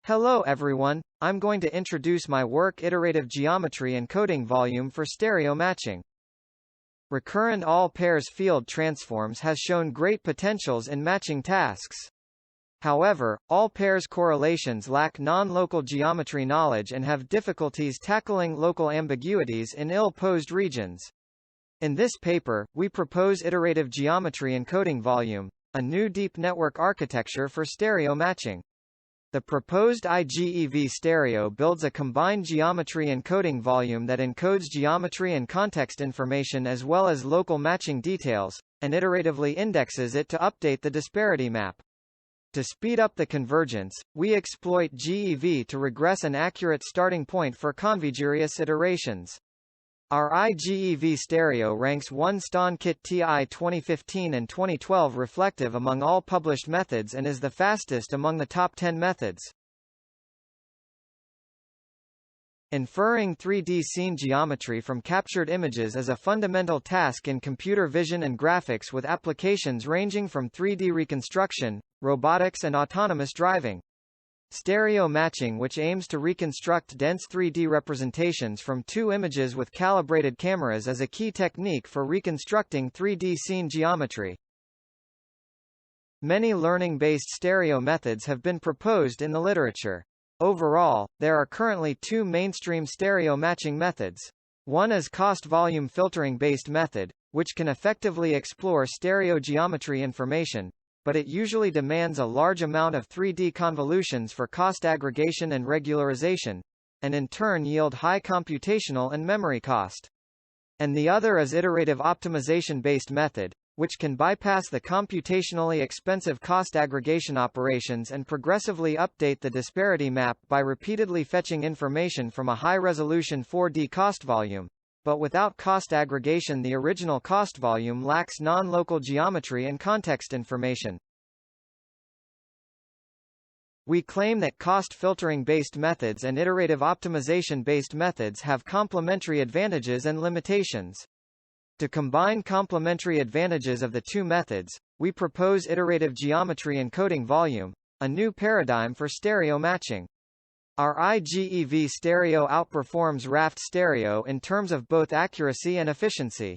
Hello everyone, I'm going to introduce my work Iterative Geometry Encoding Volume for Stereo Matching. Recurrent all pairs field transforms has shown great potentials in matching tasks. However, all pairs correlations lack non-local geometry knowledge and have difficulties tackling local ambiguities in ill-posed regions. In this paper, we propose Iterative Geometry Encoding Volume, a new deep network architecture for stereo matching. The proposed IGEV stereo builds a combined geometry encoding volume that encodes geometry and context information as well as local matching details, and iteratively indexes it to update the disparity map. To speed up the convergence, we exploit GEV to regress an accurate starting point for convergence iterations. Our IGEV stereo ranks 1 stan KIT TI 2015 and 2012 reflective among all published methods and is the fastest among the top 10 methods. Inferring 3D scene geometry from captured images is a fundamental task in computer vision and graphics with applications ranging from 3D reconstruction, robotics and autonomous driving. Stereo matching, which aims to reconstruct dense 3D representations from two images with calibrated cameras, is a key technique for reconstructing 3D scene geometry. Many learning-based stereo methods have been proposed in the literature. Overall, there are currently two mainstream stereo matching methods. One is cost-volume filtering-based method, which can effectively explore stereo geometry information, but it usually demands a large amount of 3D convolutions for cost aggregation and regularization, and in turn yield high computational and memory cost. And the other is iterative optimization-based method, which can bypass the computationally expensive cost aggregation operations and progressively update the disparity map by repeatedly fetching information from a high-resolution 4D cost volume. But without cost aggregation, the original cost volume lacks non-local geometry and context information. We claim that cost filtering-based methods and iterative optimization-based methods have complementary advantages and limitations. To combine complementary advantages of the two methods, we propose Iterative Geometry Encoding Volume, a new paradigm for stereo matching. Our IGEV stereo outperforms Raft stereo in terms of both accuracy and efficiency.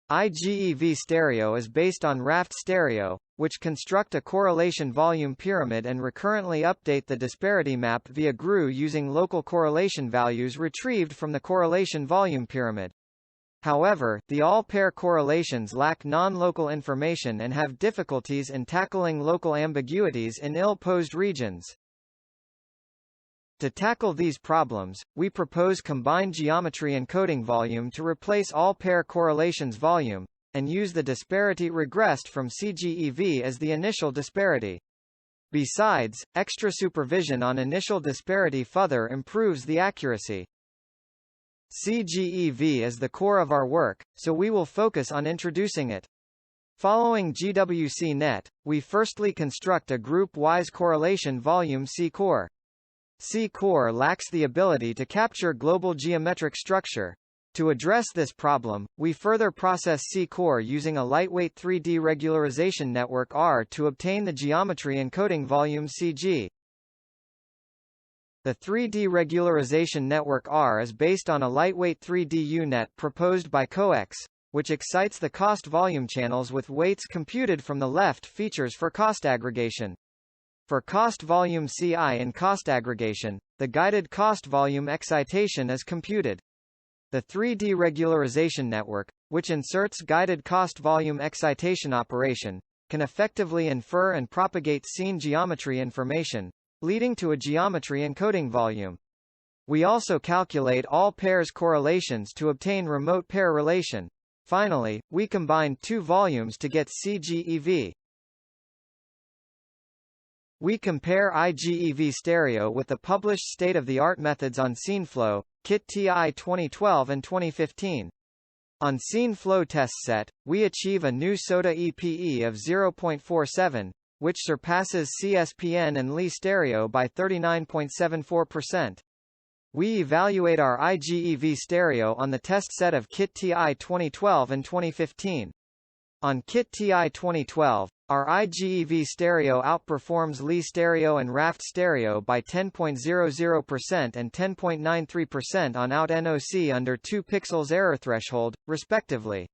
IGEV stereo is based on Raft stereo, which construct a correlation volume pyramid and recurrently update the disparity map via GRU using local correlation values retrieved from the correlation volume pyramid. However, the all-pair correlations lack non-local information and have difficulties in tackling local ambiguities in ill-posed regions. To tackle these problems, we propose combined geometry encoding volume to replace all-pair correlations volume, and use the disparity regressed from CGEV as the initial disparity. Besides, extra supervision on initial disparity further improves the accuracy. CGEV is the core of our work, so we will focus on introducing it. Following GWC-net, we firstly construct a group-wise correlation volume C-core. C-core lacks the ability to capture global geometric structure. To address this problem, we further process C-core using a lightweight 3D regularization network R to obtain the geometry encoding volume CG. The 3D regularization network R is based on a lightweight 3D U-net proposed by COEX, which excites the cost volume channels with weights computed from the left features for cost aggregation. For cost volume CI in cost aggregation, the guided cost volume excitation is computed. The 3D regularization network, which inserts guided cost volume excitation operation, can effectively infer and propagate scene geometry information, leading to a geometry encoding volume. We also calculate all pairs correlations to obtain remote pair relation. Finally, we combine two volumes to get CGEV. We compare IGEV stereo with the published state-of-the-art methods on SceneFlow, KIT TI 2012 and 2015. On SceneFlow test set, we achieve a new SOTA EPE of 0.47, which surpasses CSPN and Lee stereo by 39.74%. We evaluate our IGEV stereo on the test set of KIT TI 2012 and 2015. On KIT TI 2012, our IGEV stereo outperforms Lee stereo and Raft stereo by 10.00% and 10.93% on out NOC under 2 pixels error threshold, respectively.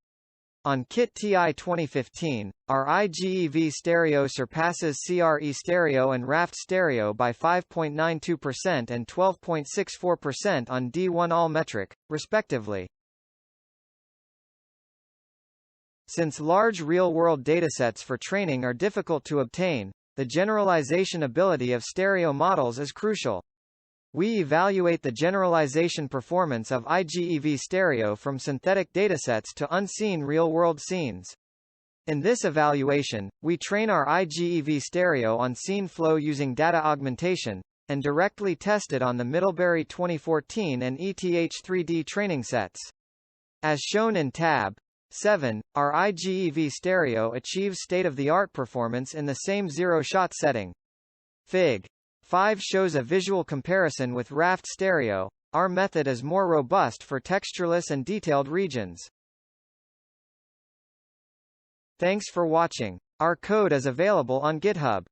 On KIT TI 2015, our IGEV stereo surpasses CRE stereo and Raft stereo by 5.92% and 12.64% on D1 all metric, respectively. Since large real-world datasets for training are difficult to obtain, the generalization ability of stereo models is crucial. We evaluate the generalization performance of IGEV stereo from synthetic datasets to unseen real-world scenes. In this evaluation, we train our IGEV stereo on scene flow using data augmentation, and directly test it on the Middlebury 2014 and ETH3D training sets. As shown in Tab 7, our IGEV stereo achieves state-of-the-art performance in the same zero-shot setting. Fig. 5 shows a visual comparison with Raft stereo. Our method is more robust for textureless and detailed regions. Thanks for watching. Our code is available on GitHub.